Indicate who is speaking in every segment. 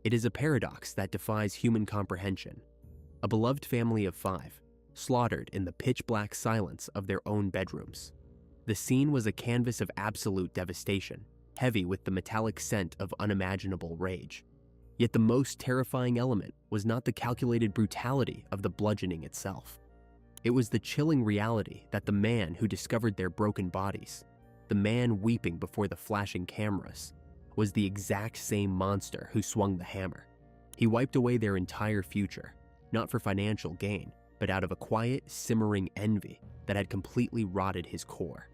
Speaker 1: It is a paradox that defies human comprehension. A beloved family of 5, slaughtered in the pitch-black silence of their own bedrooms. The scene was a canvas of absolute devastation, heavy with the metallic scent of unimaginable rage. Yet the most terrifying element was not the calculated brutality of the bludgeoning itself. It was the chilling reality that the man who discovered their broken bodies, the man weeping before the flashing cameras, was the exact same monster who swung the hammer. He wiped away their entire future, not for financial gain, but out of a quiet, simmering envy that had completely rotted his core.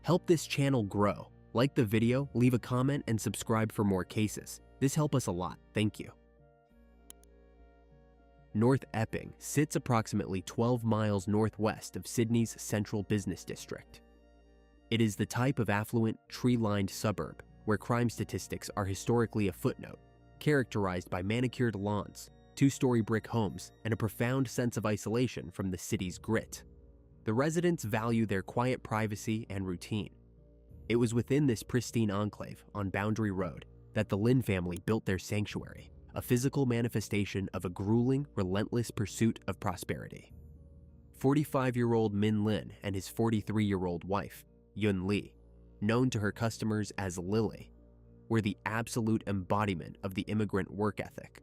Speaker 1: Help this channel grow. Like the video, leave a comment, and subscribe for more cases. This helps us a lot, thank you. North Epping sits approximately 12 miles northwest of Sydney's central business district. It is the type of affluent, tree-lined suburb where crime statistics are historically a footnote, characterized by manicured lawns, 2-story brick homes, and a profound sense of isolation from the city's grit. The residents value their quiet privacy and routine. It was within this pristine enclave on Boundary Road that the Lynn family built their sanctuary, a physical manifestation of a grueling, relentless pursuit of prosperity. 45-year-old Min Lin and his 43-year-old wife, Yun Li, known to her customers as Lily, were the absolute embodiment of the immigrant work ethic.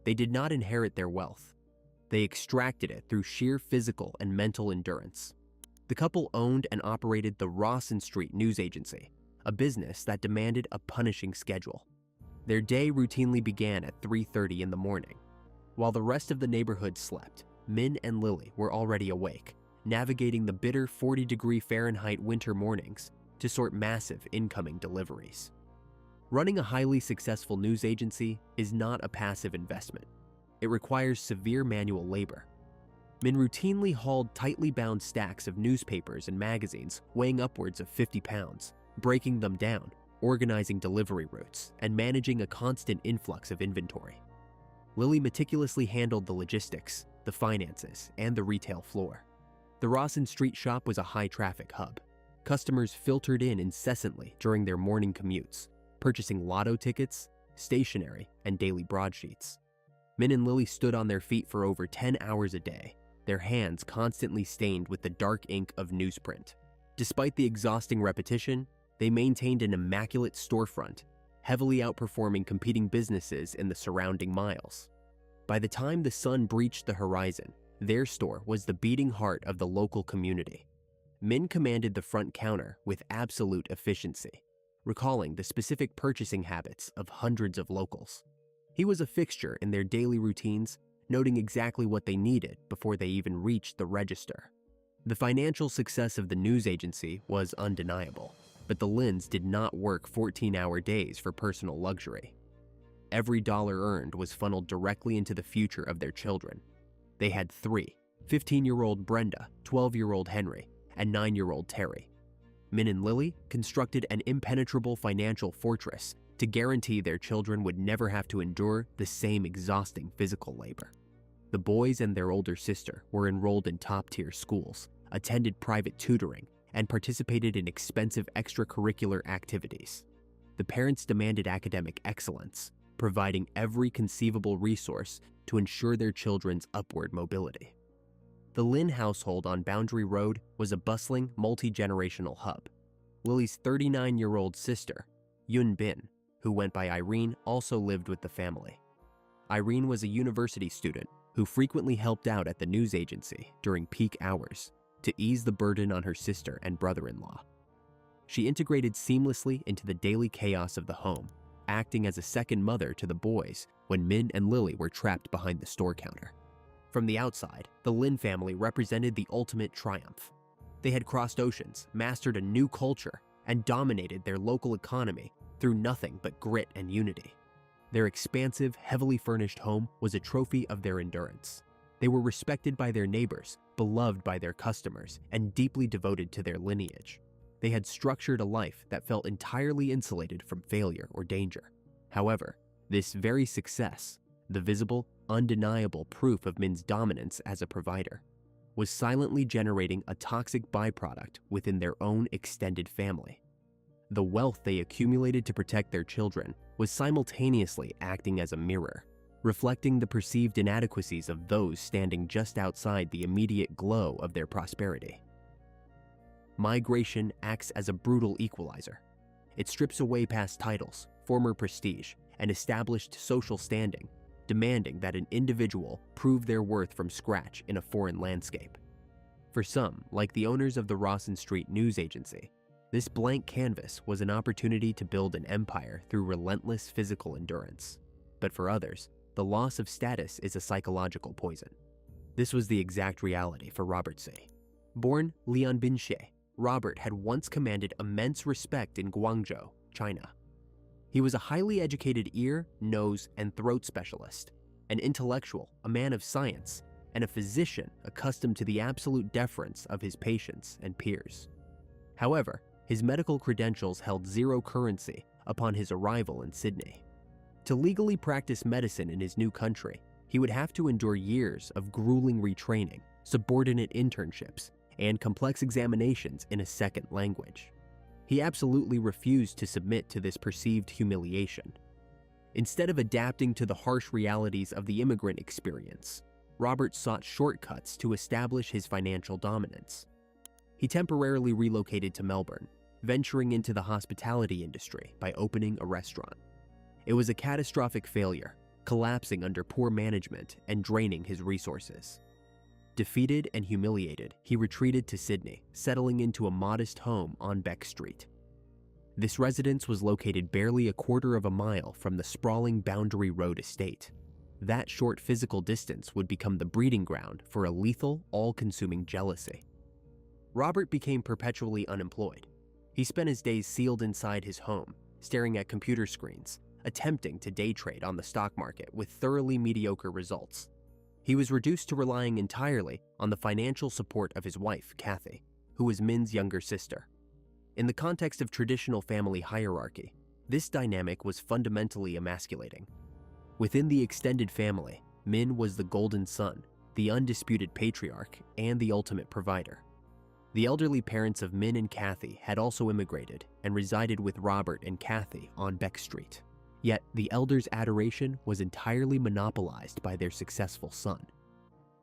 Speaker 1: They did not inherit their wealth. They extracted it through sheer physical and mental endurance. The couple owned and operated the Rawson Street News Agency, a business that demanded a punishing schedule. Their day routinely began at 3:30 in the morning. While the rest of the neighborhood slept, Min and Lily were already awake, navigating the bitter 40-degree Fahrenheit winter mornings to sort massive incoming deliveries. Running a highly successful news agency is not a passive investment. It requires severe manual labor. Min routinely hauled tightly bound stacks of newspapers and magazines weighing upwards of 50 pounds, breaking them down, organizing delivery routes, and managing a constant influx of inventory. Lily meticulously handled the logistics, the finances, and the retail floor. The Rawson Street shop was a high-traffic hub. Customers filtered in incessantly during their morning commutes, purchasing lotto tickets, stationery, and daily broadsheets. Min and Lily stood on their feet for over 10 hours a day, their hands constantly stained with the dark ink of newsprint. Despite the exhausting repetition, they maintained an immaculate storefront, heavily outperforming competing businesses in the surrounding miles. By the time the sun breached the horizon, their store was the beating heart of the local community. Min commanded the front counter with absolute efficiency, recalling the specific purchasing habits of hundreds of locals. He was a fixture in their daily routines, noting exactly what they needed before they even reached the register. The financial success of the news agency was undeniable, but the Lynns did not work 14-hour days for personal luxury. Every dollar earned was funneled directly into the future of their children. They had 3, 15-year-old Brenda, 12-year-old Henry, and 9-year-old Terry. Min and Lily constructed an impenetrable financial fortress to guarantee their children would never have to endure the same exhausting physical labor. The boys and their older sister were enrolled in top-tier schools, attended private tutoring, and participated in expensive extracurricular activities. The parents demanded academic excellence, providing every conceivable resource to ensure their children's upward mobility. The Lynn household on Boundary Road was a bustling, multi-generational hub. Lily's 39-year-old sister, Yun Bin, who went by Irene, also lived with the family. Irene was a university student who frequently helped out at the news agency during peak hours to ease the burden on her sister and brother-in-law. She integrated seamlessly into the daily chaos of the home, acting as a second mother to the boys when Min and Lily were trapped behind the store counter. From the outside, the Lynn family represented the ultimate triumph. They had crossed oceans, mastered a new culture, and dominated their local economy through nothing but grit and unity. Their expansive, heavily furnished home was a trophy of their endurance. They were respected by their neighbors, beloved by their customers, and deeply devoted to their lineage. They had structured a life that felt entirely insulated from failure or danger. However, this very success, the visible, undeniable proof of Min's dominance as a provider, was silently generating a toxic byproduct within their own extended family. The wealth they accumulated to protect their children was simultaneously acting as a mirror, reflecting the perceived inadequacies of those standing just outside the immediate glow of their prosperity. Migration acts as a brutal equalizer. It strips away past titles, former prestige, and established social standing, demanding that an individual prove their worth from scratch in a foreign landscape. For some, like the owners of the Rawson Street news agency, this blank canvas was an opportunity to build an empire through relentless physical endurance. But for others, the loss of status is a psychological poison. This was the exact reality for Robert Xie. Born Lynn Xie, Robert had once commanded immense respect in Guangzhou, China. He was a highly educated ear, nose, and throat specialist, an intellectual, a man of science, and a physician accustomed to the absolute deference of his patients and peers. However, his medical credentials held zero currency upon his arrival in Sydney. To legally practice medicine in his new country, he would have to endure years of grueling retraining, subordinate internships, and complex examinations in a second language. He absolutely refused to submit to this perceived humiliation. Instead of adapting to the harsh realities of the immigrant experience, Robert sought shortcuts to establish his financial dominance. He temporarily relocated to Melbourne, venturing into the hospitality industry by opening a restaurant. It was a catastrophic failure, collapsing under poor management and draining his resources. Defeated and humiliated, he retreated to Sydney, settling into a modest home on Beck Street. This residence was located barely a quarter of a mile from the sprawling Boundary Road estate. That short physical distance would become the breeding ground for a lethal, all-consuming jealousy. Robert became perpetually unemployed. He spent his days sealed inside his home, staring at computer screens, attempting to day trade on the stock market with thoroughly mediocre results. He was reduced to relying entirely on the financial support of his wife, Kathy, who was Min's younger sister. In the context of traditional family hierarchy, this dynamic was fundamentally emasculating. Within the extended family, Min was the golden son, the undisputed patriarch, and the ultimate provider. The elderly parents of Min and Kathy had also immigrated and resided with Robert and Kathy on Beck Street. Yet the elders' adoration was entirely monopolized by their successful son.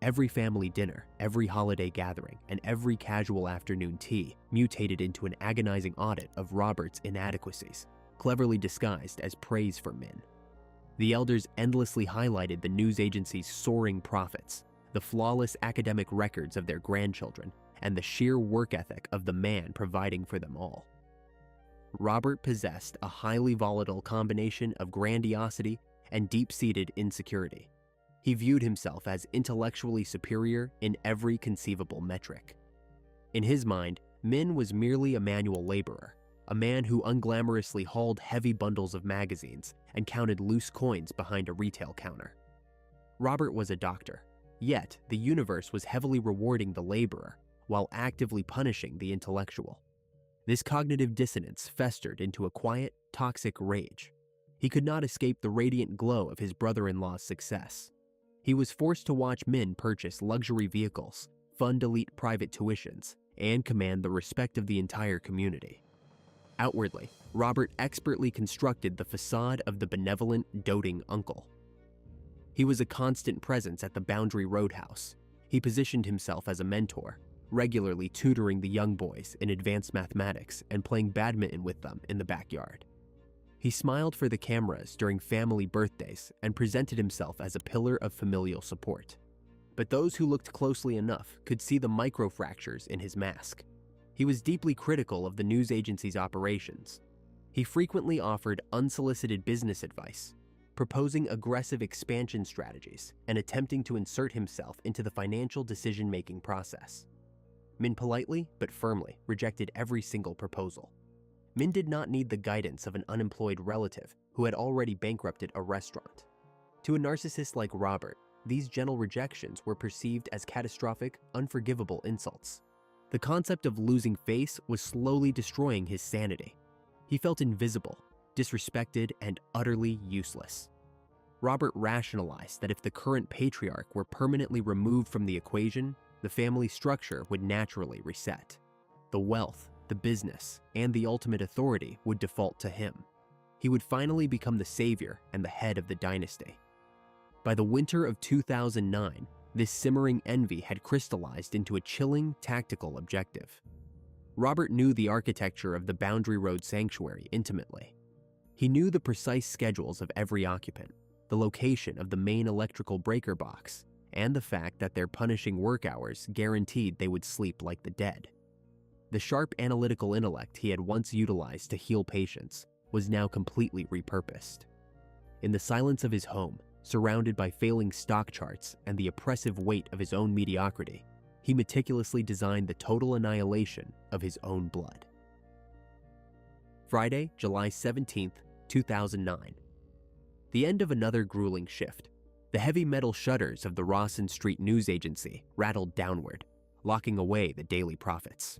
Speaker 1: Every family dinner, every holiday gathering, and every casual afternoon tea mutated into an agonizing audit of Robert's inadequacies, cleverly disguised as praise for Min. The elders endlessly highlighted the news agency's soaring profits, the flawless academic records of their grandchildren, and the sheer work ethic of the man providing for them all. Robert possessed a highly volatile combination of grandiosity and deep-seated insecurity. He viewed himself as intellectually superior in every conceivable metric. In his mind, Min was merely a manual laborer, a man who unglamorously hauled heavy bundles of magazines and counted loose coins behind a retail counter. Robert was a doctor, yet the universe was heavily rewarding the laborer while actively punishing the intellectual. This cognitive dissonance festered into a quiet, toxic rage. He could not escape the radiant glow of his brother-in-law's success. He was forced to watch Min purchase luxury vehicles, fund elite private tuitions, and command the respect of the entire community. Outwardly, Robert expertly constructed the facade of the benevolent, doting uncle. He was a constant presence at the Boundary Roadhouse. He positioned himself as a mentor, regularly tutoring the young boys in advanced mathematics and playing badminton with them in the backyard. He smiled for the cameras during family birthdays and presented himself as a pillar of familial support. But those who looked closely enough could see the microfractures in his mask. He was deeply critical of the news agency's operations. He frequently offered unsolicited business advice, proposing aggressive expansion strategies and attempting to insert himself into the financial decision-making process. Min politely but firmly rejected every single proposal. Min did not need the guidance of an unemployed relative who had already bankrupted a restaurant. To a narcissist like Robert, these gentle rejections were perceived as catastrophic, unforgivable insults. The concept of losing face was slowly destroying his sanity. He felt invisible, disrespected, and utterly useless. Robert rationalized that if the current patriarch were permanently removed from the equation, the family structure would naturally reset. The wealth, the business, and the ultimate authority would default to him. He would finally become the savior and the head of the dynasty. By the winter of 2009, this simmering envy had crystallized into a chilling tactical objective. Robert knew the architecture of the Boundary Road Sanctuary intimately. He knew the precise schedules of every occupant, the location of the main electrical breaker box, and the fact that their punishing work hours guaranteed they would sleep like the dead. The sharp analytical intellect he had once utilized to heal patients was now completely repurposed. In the silence of his home, surrounded by failing stock charts and the oppressive weight of his own mediocrity, he meticulously designed the total annihilation of his own blood. Friday, July 17, 2009. The end of another grueling shift. The heavy metal shutters of the Rawson Street news agency rattled downward, locking away the daily profits.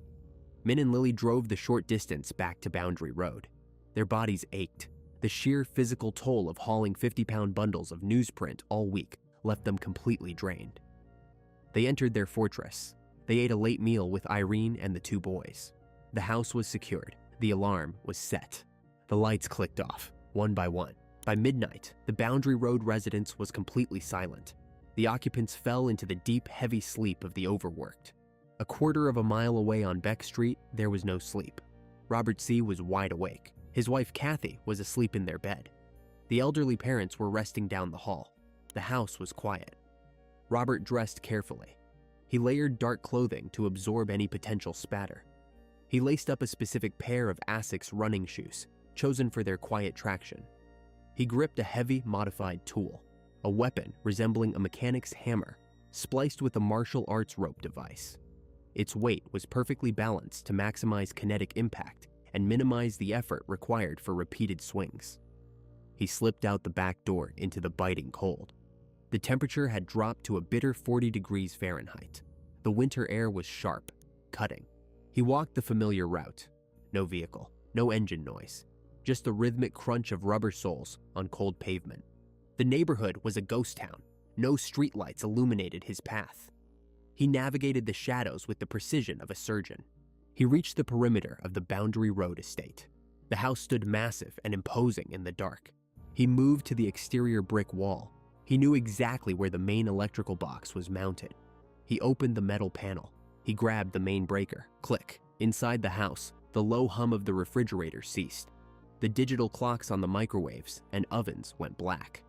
Speaker 1: Min and Lily drove the short distance back to Boundary Road. Their bodies ached. The sheer physical toll of hauling 50-pound bundles of newsprint all week left them completely drained. They entered their fortress. They ate a late meal with Irene and the two boys. The house was secured. The alarm was set. The lights clicked off, one by one. By midnight, the Boundary Road residence was completely silent. The occupants fell into the deep, heavy sleep of the overworked. A quarter of a mile away on Beck Street, there was no sleep. Robert Xie was wide awake. His wife Kathy was asleep in their bed. The elderly parents were resting down the hall. The house was quiet. Robert dressed carefully. He layered dark clothing to absorb any potential spatter. He laced up a specific pair of Asics running shoes, chosen for their quiet traction. He gripped a heavy, modified tool, a weapon resembling a mechanic's hammer, spliced with a martial arts rope device. Its weight was perfectly balanced to maximize kinetic impact and minimize the effort required for repeated swings. He slipped out the back door into the biting cold. The temperature had dropped to a bitter 40 degrees Fahrenheit. The winter air was sharp, cutting. He walked the familiar route. No vehicle, no engine noise, just the rhythmic crunch of rubber soles on cold pavement. The neighborhood was a ghost town. No streetlights illuminated his path. He navigated the shadows with the precision of a surgeon. He reached the perimeter of the Boundary Road estate. The house stood massive and imposing in the dark. He moved to the exterior brick wall. He knew exactly where the main electrical box was mounted. He opened the metal panel. He grabbed the main breaker. Click. Inside the house, the low hum of the refrigerator ceased. The digital clocks on the microwaves and ovens went black.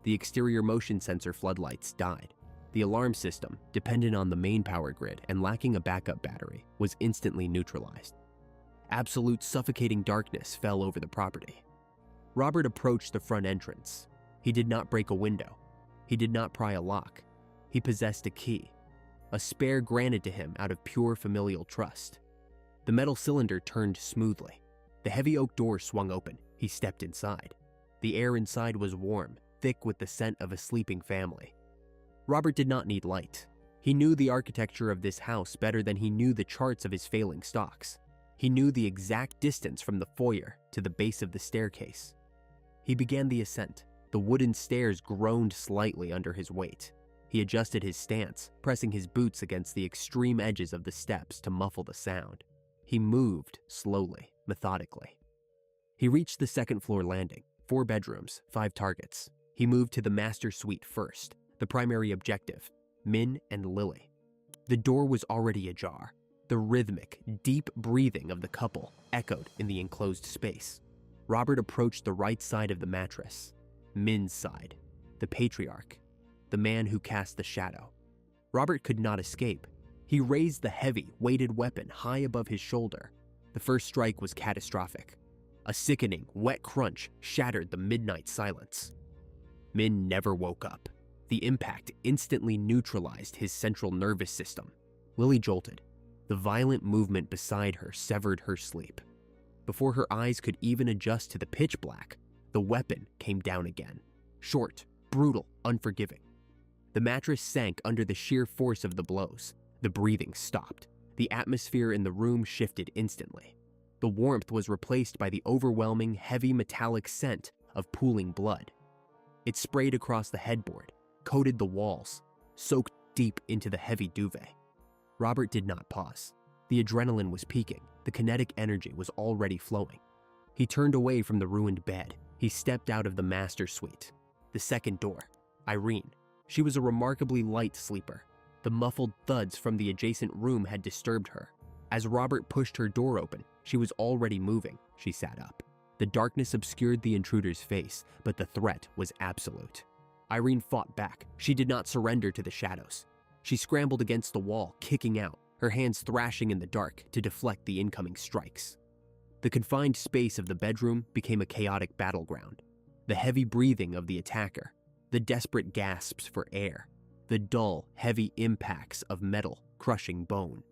Speaker 1: The exterior motion sensor floodlights died. The alarm system, dependent on the main power grid and lacking a backup battery, was instantly neutralized. Absolute suffocating darkness fell over the property. Robert approached the front entrance. He did not break a window. He did not pry a lock. He possessed a key, a spare granted to him out of pure familial trust. The metal cylinder turned smoothly. The heavy oak door swung open. He stepped inside. The air inside was warm, thick with the scent of a sleeping family. Robert did not need light. He knew the architecture of this house better than he knew the charts of his failing stocks. He knew the exact distance from the foyer to the base of the staircase. He began the ascent. The wooden stairs groaned slightly under his weight. He adjusted his stance, pressing his boots against the extreme edges of the steps to muffle the sound. He moved slowly, methodically. He reached the second-floor landing. 4 bedrooms, 5 targets. He moved to the master suite first. The primary objective, Min and Lily. The door was already ajar. The rhythmic, deep breathing of the couple echoed in the enclosed space. Robert approached the right side of the mattress. Min's side, the patriarch, the man who cast the shadow. Robert could not escape. He raised the heavy, weighted weapon high above his shoulder. The first strike was catastrophic. A sickening, wet crunch shattered the midnight silence. Min never woke up. The impact instantly neutralized his central nervous system. Lily jolted. The violent movement beside her severed her sleep. Before her eyes could even adjust to the pitch black, the weapon came down again. Short, brutal, unforgiving. The mattress sank under the sheer force of the blows. The breathing stopped. The atmosphere in the room shifted instantly. The warmth was replaced by the overwhelming, heavy metallic scent of pooling blood. It sprayed across the headboard, coated the walls, soaked deep into the heavy duvet. Robert did not pause. The adrenaline was peaking. The kinetic energy was already flowing. He turned away from the ruined bed. He stepped out of the master suite. The second door. Irene. She was a remarkably light sleeper. The muffled thuds from the adjacent room had disturbed her. As Robert pushed her door open, she was already moving. She sat up. The darkness obscured the intruder's face, but the threat was absolute. Irene fought back. She did not surrender to the shadows. She scrambled against the wall, kicking out, her hands thrashing in the dark to deflect the incoming strikes. The confined space of the bedroom became a chaotic battleground. The heavy breathing of the attacker, the desperate gasps for air, the dull, heavy impacts of metal crushing bone.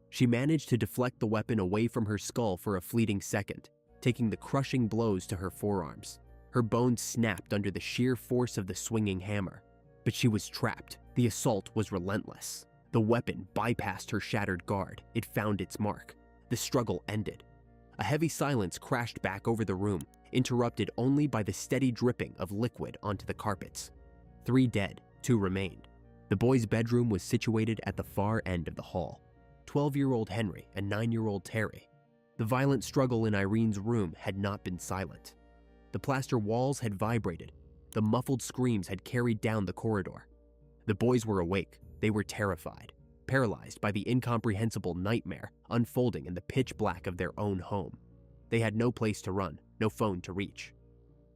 Speaker 1: She managed to deflect the weapon away from her skull for a fleeting second, taking the crushing blows to her forearms. Her bones snapped under the sheer force of the swinging hammer. But she was trapped. The assault was relentless. The weapon bypassed her shattered guard. It found its mark. The struggle ended. A heavy silence crashed back over the room, interrupted only by the steady dripping of liquid onto the carpets. 3 dead, 2 remained. The boy's bedroom was situated at the far end of the hall. 12-year-old Henry and 9-year-old Terry. The violent struggle in Irene's room had not been silent. The plaster walls had vibrated. The muffled screams had carried down the corridor. The boys were awake. They were terrified, paralyzed by the incomprehensible nightmare unfolding in the pitch black of their own home. They had no place to run, no phone to reach.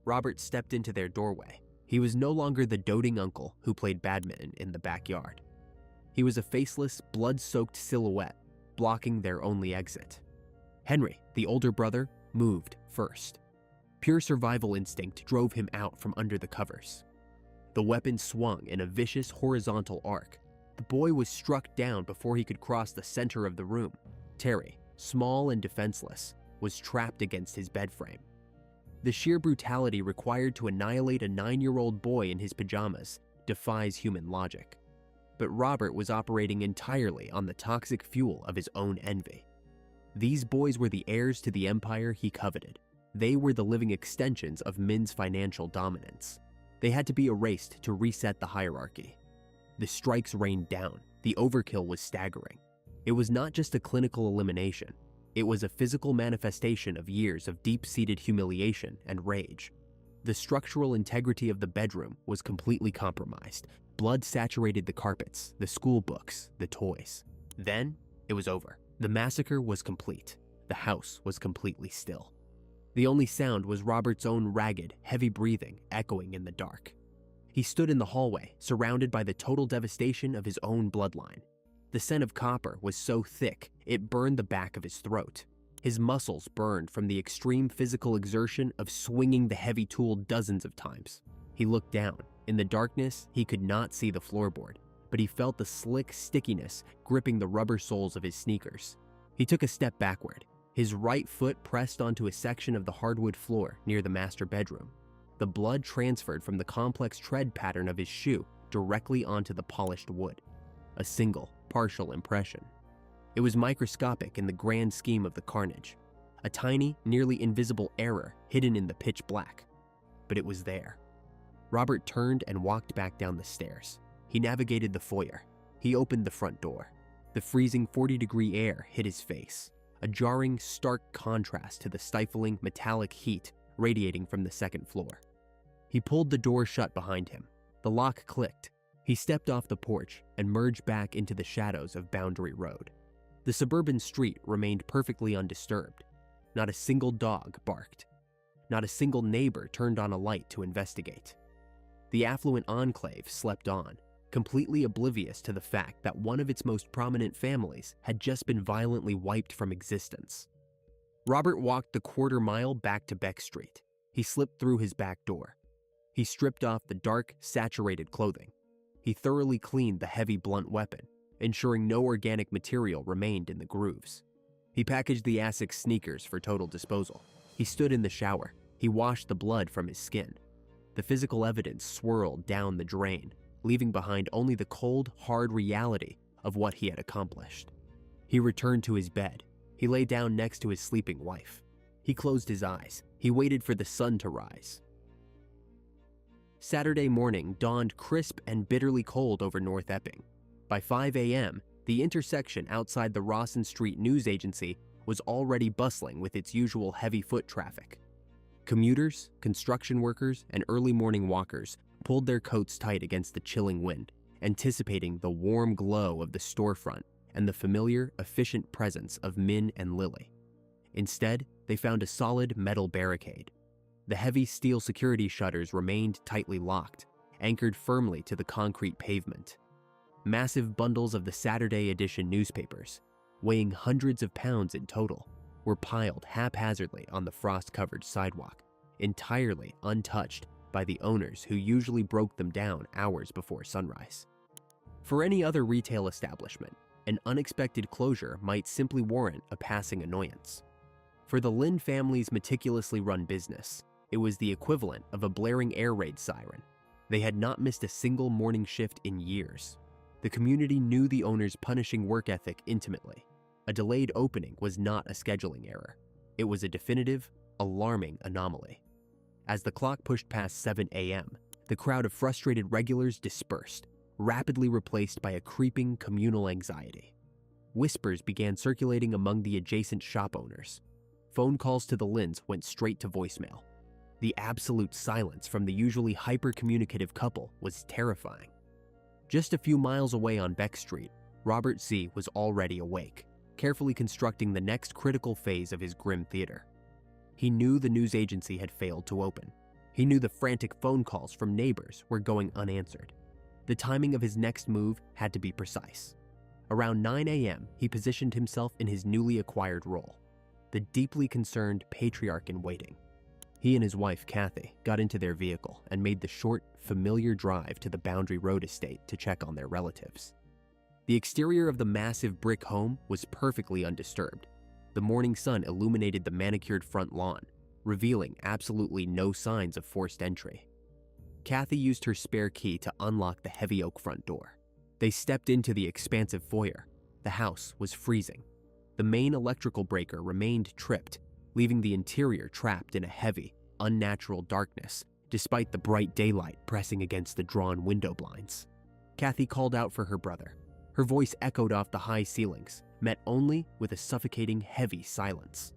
Speaker 1: Robert stepped into their doorway. He was no longer the doting uncle who played badminton in the backyard. He was a faceless, blood-soaked silhouette, blocking their only exit. Henry, the older brother, moved first. Pure survival instinct drove him out from under the covers. The weapon swung in a vicious horizontal arc. The boy was struck down before he could cross the center of the room. Terry, small and defenseless, was trapped against his bed frame. The sheer brutality required to annihilate a 9-year-old boy in his pajamas defies human logic. But Robert was operating entirely on the toxic fuel of his own envy. These boys were the heirs to the empire he coveted. They were the living extensions of Min's financial dominance. They had to be erased to reset the hierarchy. The strikes rained down. The overkill was staggering. It was not just a clinical elimination. It was a physical manifestation of years of deep-seated humiliation and rage. The structural integrity of the bedroom was completely compromised. Blood saturated the carpets, the school books, the toys. Then, it was over. The massacre was complete. The house was completely still. The only sound was Robert's own ragged, heavy breathing echoing in the dark. He stood in the hallway, surrounded by the total devastation of his own bloodline. The scent of copper was so thick, it burned the back of his throat. His muscles burned from the extreme physical exertion of swinging the heavy tool dozens of times. He looked down. In the darkness, he could not see the floorboard, but he felt the slick stickiness gripping the rubber soles of his sneakers. He took a step backward. His right foot pressed onto a section of the hardwood floor near the master bedroom. The blood transferred from the complex tread pattern of his shoe directly onto the polished wood. A single, partial impression. It was microscopic in the grand scheme of the carnage. A tiny, nearly invisible error hidden in the pitch black. But it was there. Robert turned and walked back down the stairs. He navigated the foyer. He opened the front door. The freezing 40-degree air hit his face. A jarring, stark contrast to the stifling, metallic heat radiating from the second floor. He pulled the door shut behind him. The lock clicked. He stepped off the porch and merged back into the shadows of Boundary Road. The suburban street remained perfectly undisturbed. Not a single dog barked. Not a single neighbor turned on a light to investigate. The affluent enclave slept on, completely oblivious to the fact that one of its most prominent families had just been violently wiped from existence. Robert walked the quarter-mile back to Beck Street. He slipped through his back door. He stripped off the dark, saturated clothing. He thoroughly cleaned the heavy, blunt weapon, ensuring no organic material remained in the grooves. He packaged the Asics sneakers for total disposal. He stood in the shower. He washed the blood from his skin. The physical evidence swirled down the drain, leaving behind only the cold, hard reality of what he had accomplished. He returned to his bed. He lay down next to his sleeping wife. He closed his eyes. He waited for the sun to rise. Saturday morning dawned crisp and bitterly cold over North Epping. By 5 a.m., the intersection outside the Rawson Street News Agency was already bustling with its usual heavy foot traffic. Commuters, construction workers, and early morning walkers pulled their coats tight against the chilling wind, anticipating the warm glow of the storefront and the familiar, efficient presence of Min and Lily. Instead, they found a solid metal barricade. The heavy steel security shutters remained tightly locked, anchored firmly to the concrete pavement. Massive bundles of the Saturday edition newspapers, weighing hundreds of pounds in total, were piled haphazardly on the frost-covered sidewalk, entirely untouched by the owners who usually broke them down hours before sunrise. For any other retail establishment, an unexpected closure might simply warrant a passing annoyance. For the Lynn family's meticulously run business, it was the equivalent of a blaring air raid siren. They had not missed a single morning shift in years. The community knew the owner's punishing work ethic intimately. A delayed opening was not a scheduling error. It was a definitive, alarming anomaly. As the clock pushed past 7 a.m., the crowd of frustrated regulars dispersed, rapidly replaced by a creeping communal anxiety. Whispers began circulating among the adjacent shop owners. Phone calls to the Lynns went straight to voicemail. The absolute silence from the usually hyper-communicative couple was terrifying. Just a few miles away on Beck Street, Robert Xie was already awake, carefully constructing the next critical phase of his grim theater. He knew the news agency had failed to open. He knew the frantic phone calls from neighbors were going unanswered. The timing of his next move had to be precise. Around 9 a.m., he positioned himself in his newly acquired role, the deeply concerned patriarch in waiting. He and his wife, Kathy, got into their vehicle and made the short, familiar drive to the Boundary Road estate to check on their relatives. The exterior of the massive brick home was perfectly undisturbed. The morning sun illuminated the manicured front lawn, revealing absolutely no signs of forced entry. Kathy used her spare key to unlock the heavy oak front door. They stepped into the expansive foyer. The house was freezing. The main electrical breaker remained tripped, leaving the interior trapped in a heavy, unnatural darkness, despite the bright daylight pressing against the drawn window blinds. Kathy called out for her brother. Her voice echoed off the high ceilings, met only with a suffocating, heavy silence.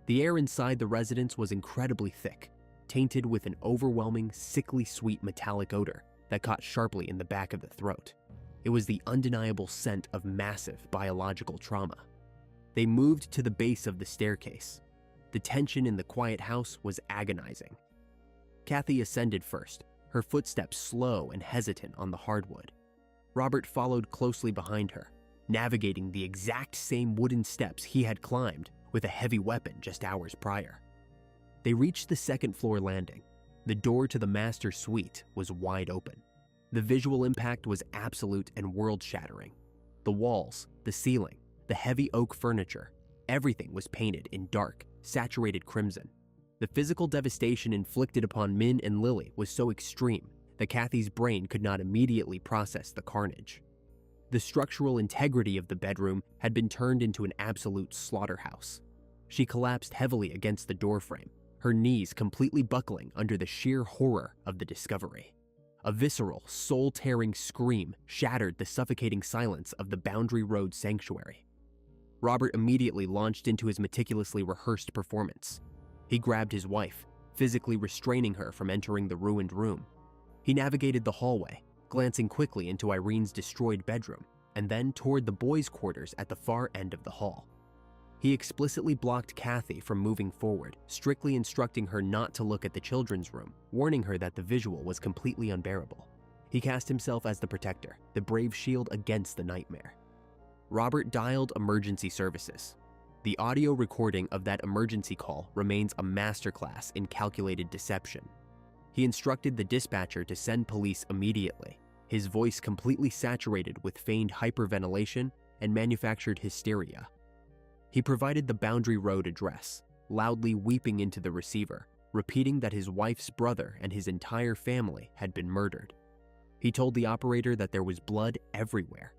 Speaker 1: The air inside the residence was incredibly thick, tainted with an overwhelming, sickly sweet metallic odor that caught sharply in the back of the throat. It was the undeniable scent of massive biological trauma. They moved to the base of the staircase. The tension in the quiet house was agonizing. Kathy ascended first, her footsteps slow and hesitant on the hardwood. Robert followed closely behind her, navigating the exact same wooden steps he had climbed with a heavy weapon just hours prior. They reached the second-floor landing. The door to the master suite was wide open. The visual impact was absolute and world-shattering. The walls, the ceiling, the heavy oak furniture, everything was painted in dark, saturated crimson. The physical devastation inflicted upon Min and Lily was so extreme that Kathy's brain could not immediately process the carnage. The structural integrity of the bedroom had been turned into an absolute slaughterhouse. She collapsed heavily against the doorframe, her knees completely buckling under the sheer horror of the discovery. A visceral, soul-tearing scream shattered the suffocating silence of the Boundary Road sanctuary. Robert immediately launched into his meticulously rehearsed performance. He grabbed his wife, physically restraining her from entering the ruined room. He navigated the hallway, glancing quickly into Irene's destroyed bedroom, and then toward the boys' quarters at the far end of the hall. He explicitly blocked Kathy from moving forward, strictly instructing her not to look at the children's room, warning her that the visual was completely unbearable. He cast himself as the protector, the brave shield against the nightmare. Robert dialed emergency services. The audio recording of that emergency call remains a masterclass in calculated deception. He instructed the dispatcher to send police immediately, his voice completely saturated with feigned hyperventilation and manufactured hysteria. He provided the Boundary Road address, loudly weeping into the receiver, repeating that his wife's brother and his entire family had been murdered. He told the operator that there was blood everywhere.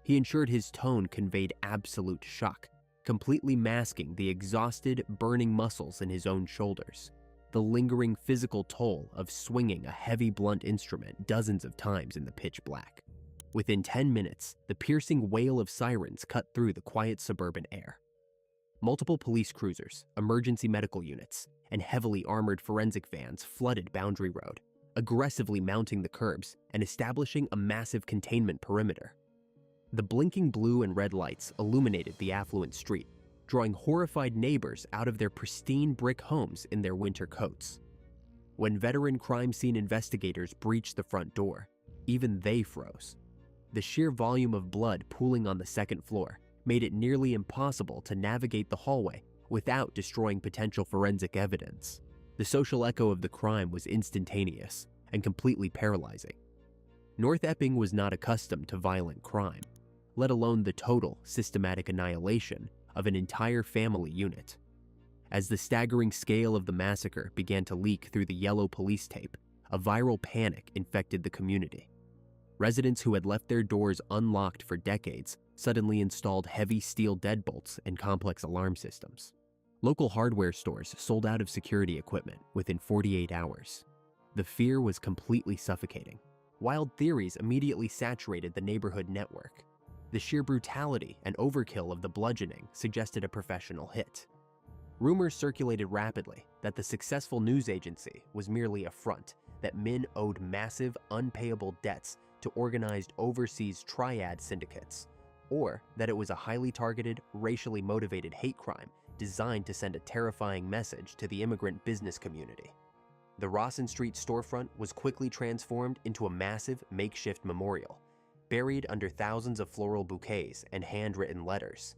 Speaker 1: He ensured his tone conveyed absolute shock, completely masking the exhausted, burning muscles in his own shoulders, the lingering physical toll of swinging a heavy blunt instrument dozens of times in the pitch black. Within 10 minutes, the piercing wail of sirens cut through the quiet suburban air. Multiple police cruisers, emergency medical units, and heavily armored forensic vans flooded Boundary Road, aggressively mounting the curbs and establishing a massive containment perimeter. The blinking blue and red lights illuminated the affluent street, drawing horrified neighbors out of their pristine brick homes in their winter coats. When veteran crime scene investigators breached the front door, even they froze. The sheer volume of blood pooling on the second floor made it nearly impossible to navigate the hallway without destroying potential forensic evidence. The social echo of the crime was instantaneous and completely paralyzing. North Epping was not accustomed to violent crime, let alone the total, systematic annihilation of an entire family unit. As the staggering scale of the massacre began to leak through the yellow police tape, a viral panic infected the community. Residents who had left their doors unlocked for decades suddenly installed heavy steel deadbolts and complex alarm systems. Local hardware stores sold out of security equipment within 48 hours. The fear was completely suffocating. Wild theories immediately saturated the neighborhood network. The sheer brutality and overkill of the bludgeoning suggested a professional hit. Rumors circulated rapidly that the successful news agency was merely a front, that Min owed massive, unpayable debts to organized overseas triad syndicates, or that it was a highly targeted, racially motivated hate crime designed to send a terrifying message to the immigrant business community. The Rawson Street storefront was quickly transformed into a massive, makeshift memorial, buried under thousands of floral bouquets and handwritten letters.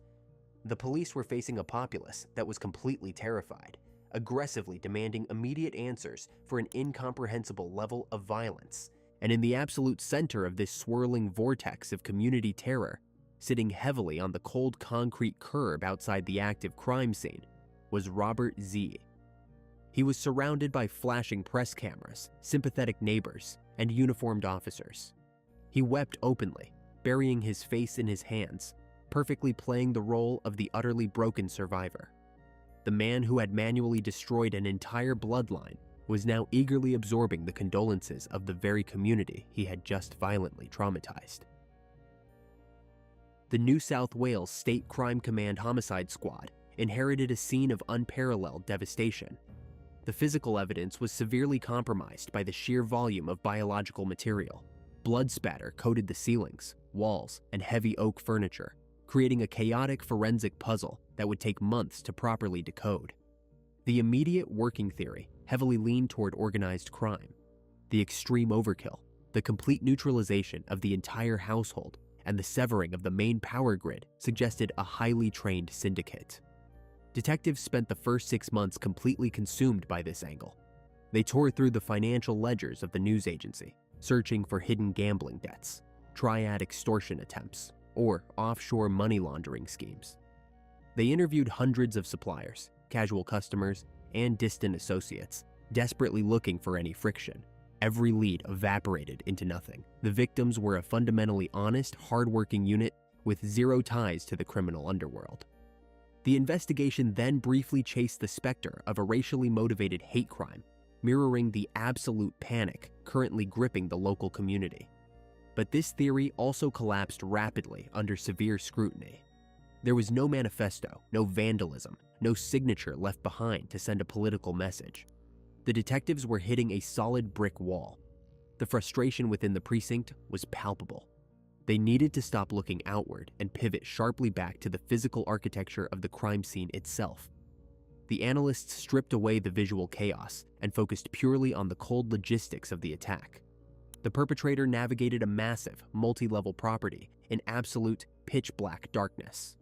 Speaker 1: The police were facing a populace that was completely terrified, aggressively demanding immediate answers for an incomprehensible level of violence. And in the absolute center of this swirling vortex of community terror, sitting heavily on the cold concrete curb outside the active crime scene, was Robert Xie. He was surrounded by flashing press cameras, sympathetic neighbors, and uniformed officers. He wept openly, burying his face in his hands, perfectly playing the role of the utterly broken survivor. The man who had manually destroyed an entire bloodline was now eagerly absorbing the condolences of the very community he had just violently traumatized. The New South Wales State Crime Command Homicide Squad inherited a scene of unparalleled devastation. The physical evidence was severely compromised by the sheer volume of biological material. Blood spatter coated the ceilings, walls, and heavy oak furniture, creating a chaotic forensic puzzle that would take months to properly decode. The immediate working theory heavily leaned toward organized crime. The extreme overkill, the complete neutralization of the entire household, and the severing of the main power grid suggested a highly trained syndicate. Detectives spent the first 6 months completely consumed by this angle. They tore through the financial ledgers of the news agency, searching for hidden gambling debts, triad extortion attempts, or offshore money laundering schemes. They interviewed hundreds of suppliers, casual customers, and distant associates, desperately looking for any friction. Every lead evaporated into nothing. The victims were a fundamentally honest, hardworking unit with zero ties to the criminal underworld. The investigation then briefly chased the specter of a racially motivated hate crime, mirroring the absolute panic currently gripping the local community. But this theory also collapsed rapidly under severe scrutiny. There was no manifesto, no vandalism, no signature left behind to send a political message. The detectives were hitting a solid brick wall. The frustration within the precinct was palpable. They needed to stop looking outward and pivot sharply back to the physical architecture of the crime scene itself. The analysts stripped away the visual chaos and focused purely on the cold logistics of the attack. The perpetrator navigated a massive, multi-level property in absolute pitch-black darkness.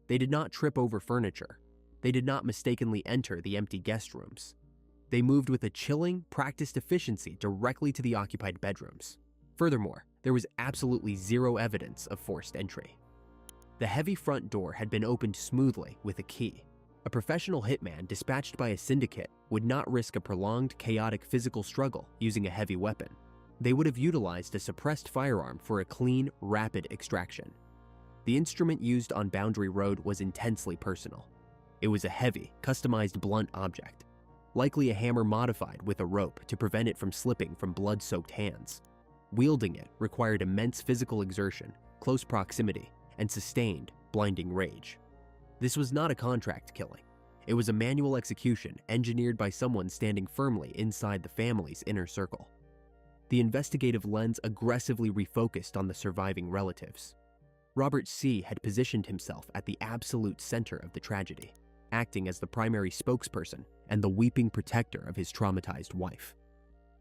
Speaker 1: They did not trip over furniture. They did not mistakenly enter the empty guest rooms. They moved with a chilling, practiced efficiency directly to the occupied bedrooms. Furthermore, there was absolutely zero evidence of forced entry. The heavy front door had been opened smoothly with a key. A professional hitman dispatched by a syndicate would not risk a prolonged, chaotic physical struggle using a heavy weapon. They would have utilized a suppressed firearm for a clean, rapid extraction. The instrument used on Boundary Road was intensely personal. It was a heavy, customized blunt object, likely a hammer modified with a rope to prevent it from slipping from blood-soaked hands. Wielding it required immense physical exertion, close proximity, and sustained, blinding rage. This was not a contract killing. It was a manual execution engineered by someone standing firmly inside the family's inner circle. The investigative lens aggressively refocused on the surviving relatives. Robert Xie had positioned himself at the absolute center of the tragedy, acting as the primary spokesperson and the weeping protector of his traumatized wife.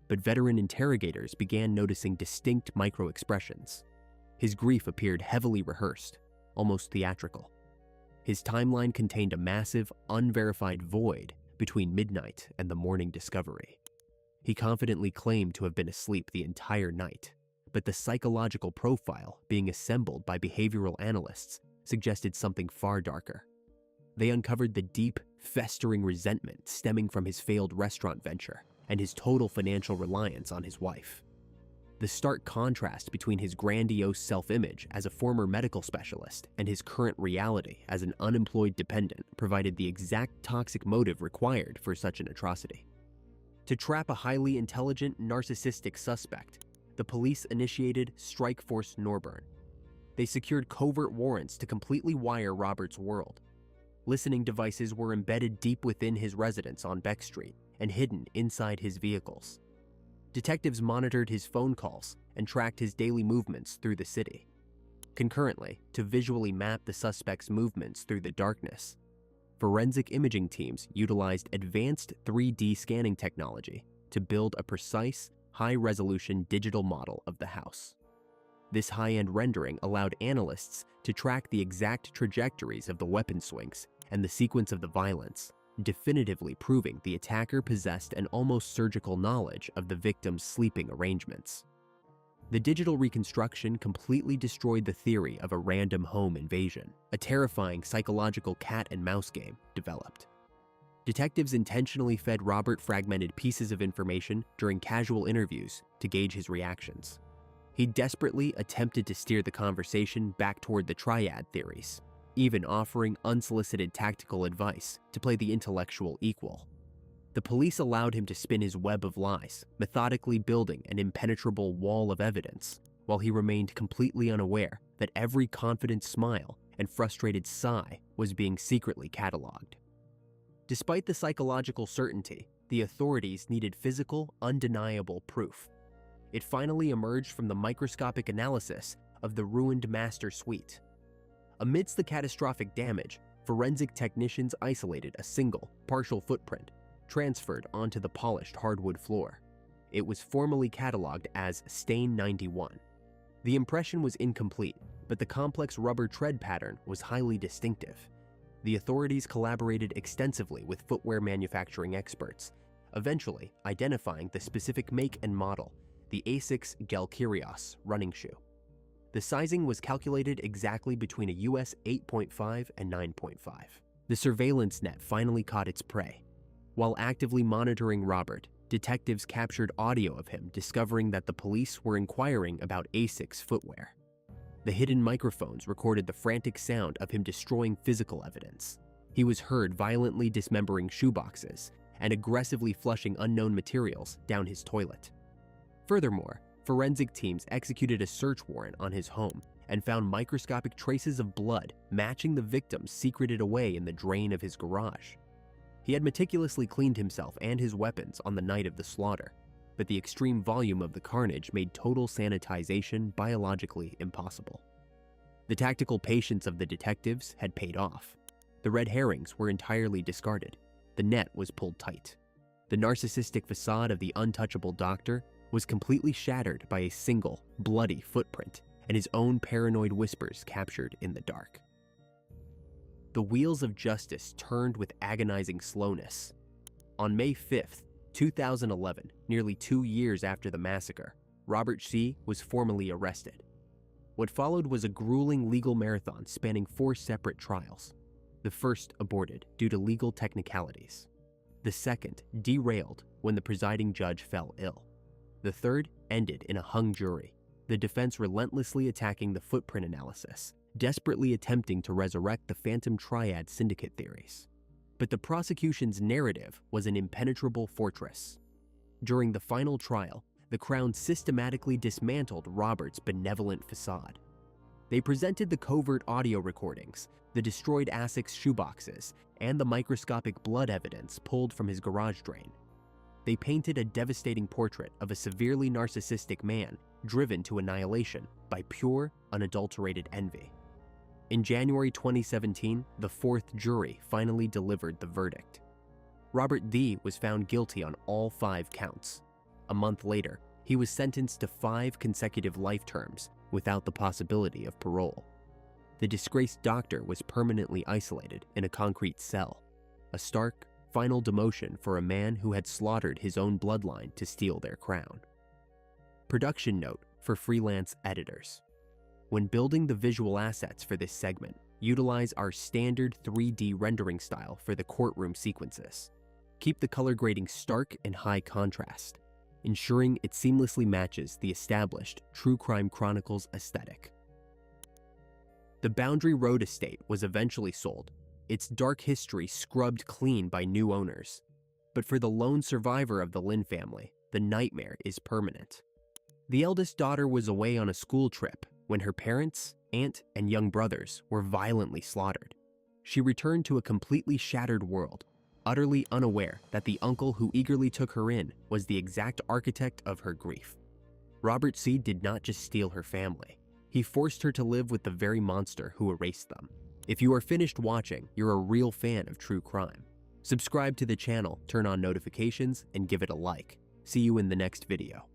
Speaker 1: But veteran interrogators began noticing distinct micro-expressions. His grief appeared heavily rehearsed, almost theatrical. His timeline contained a massive, unverified void between midnight and the morning discovery. He confidently claimed to have been asleep the entire night, but the psychological profile being assembled by behavioral analysts suggested something far darker. They uncovered the deep, festering resentment stemming from his failed restaurant venture and his total financial reliance on his wife. The stark contrast between his grandiose self-image as a former medical specialist and his current reality as an unemployed dependent provided the exact toxic motive required for such an atrocity. To trap a highly intelligent, narcissistic suspect, the police initiated Strike Force Norburn. They secured covert warrants to completely wire Robert's world. Listening devices were embedded deep within his residence on Beck Street and hidden inside his vehicles. Detectives monitored his phone calls and tracked his daily movements through the city. Concurrently, to visually map the suspect's movements through the darkness, forensic imaging teams utilized advanced 3D scanning technology to build a precise, high-resolution digital model of the house. This high-end rendering allowed analysts to track the exact trajectories of the weapon swings and the sequence of the violence, definitively proving the attacker possessed an almost surgical knowledge of the victim's sleeping arrangements. The digital reconstruction completely destroyed the theory of a random home invasion. A terrifying psychological cat and mouse game developed. Detectives intentionally fed Robert fragmented pieces of information during casual interviews to gauge his reactions. He desperately attempted to steer the conversation back toward the triad theories, even offering unsolicited tactical advice to play the intellectual equal. The police allowed him to spin his web of lies, methodically building an impenetrable wall of evidence, while he remained completely unaware that every confident smile and frustrated sigh was being secretly cataloged. Despite the psychological certainty, the authorities needed physical, undeniable proof. It finally emerged from the microscopic analysis of the ruined master suite. Amidst the catastrophic damage, forensic technicians isolated a single, partial footprint, transferred onto the polished hardwood floor. It was formally cataloged as Stain 91. The impression was incomplete, but the complex rubber tread pattern was highly distinctive. The authorities collaborated extensively with footwear manufacturing experts, eventually identifying the specific make and model, the Asics Galkyrios running shoe. The sizing was calculated exactly between a US 8.5 and 9.5. The surveillance net finally caught its prey. While actively monitoring Robert, detectives captured audio of him discovering that the police were inquiring about Asics footwear. The hidden microphones recorded the frantic sound of him destroying physical evidence. He was heard violently dismembering shoeboxes and aggressively flushing unknown materials down his toilet. Furthermore, forensic teams executed a search warrant on his home and found microscopic traces of blood matching the victims secreted away in the drain of his garage. He had meticulously cleaned himself and his weapons on the night of the slaughter, but the extreme volume of the carnage made total sanitization biologically impossible. The tactical patience of the detectives had paid off. The red herrings were entirely discarded. The net was pulled tight. The narcissistic facade of the untouchable doctor was completely shattered by a single, bloody footprint and his own paranoid whispers captured in the dark. The wheels of justice turned with agonizing slowness. On May 5th, 2011, nearly 2 years after the massacre, Robert Xie was formally arrested. What followed was a grueling legal marathon spanning 4 separate trials. The first aborted due to legal technicalities. The second derailed when the presiding judge fell ill. The third ended in a hung jury, the defense relentlessly attacking the footprint analysis, desperately attempting to resurrect the phantom triad syndicate theories. But the prosecution's narrative was an impenetrable fortress. During the final trial, the Crown systematically dismantled Robert's benevolent facade. They presented the covert audio recordings, the destroyed Asics shoeboxes, and the microscopic blood evidence pulled from his garage drain. They painted a devastating portrait of a severely narcissistic man driven to annihilation by pure, unadulterated envy. In January 2017, the fourth jury finally delivered the verdict. Robert Xie was found guilty on all 5 counts. A month later, he was sentenced to 5 consecutive life terms without the possibility of parole. The disgraced doctor was permanently isolated in a concrete cell, a stark, final demotion for a man who had slaughtered his own bloodline to steal their crown. Production note for freelance editors. When building the visual assets for this segment, utilize our standard 3D rendering style for the courtroom sequences. Keep the color grading stark and high contrast, ensuring it seamlessly matches the established True Crime Chronicles aesthetic. The Boundary Road estate was eventually sold, its dark history scrubbed clean by new owners. But for the lone survivor of the Lynn family, the nightmare is permanent. The eldest daughter was away on a school trip when her parents, aunt, and young brothers were violently slaughtered. She returned to a completely shattered world, utterly unaware that the uncle who eagerly took her in was the exact architect of her grief. Robert Xie did not just steal her family. He forced her to live with the very monster who erased them. If you are finished watching, you're a real fan of true crime. Subscribe to the channel, turn on notifications, and give it a like. See you in the next video.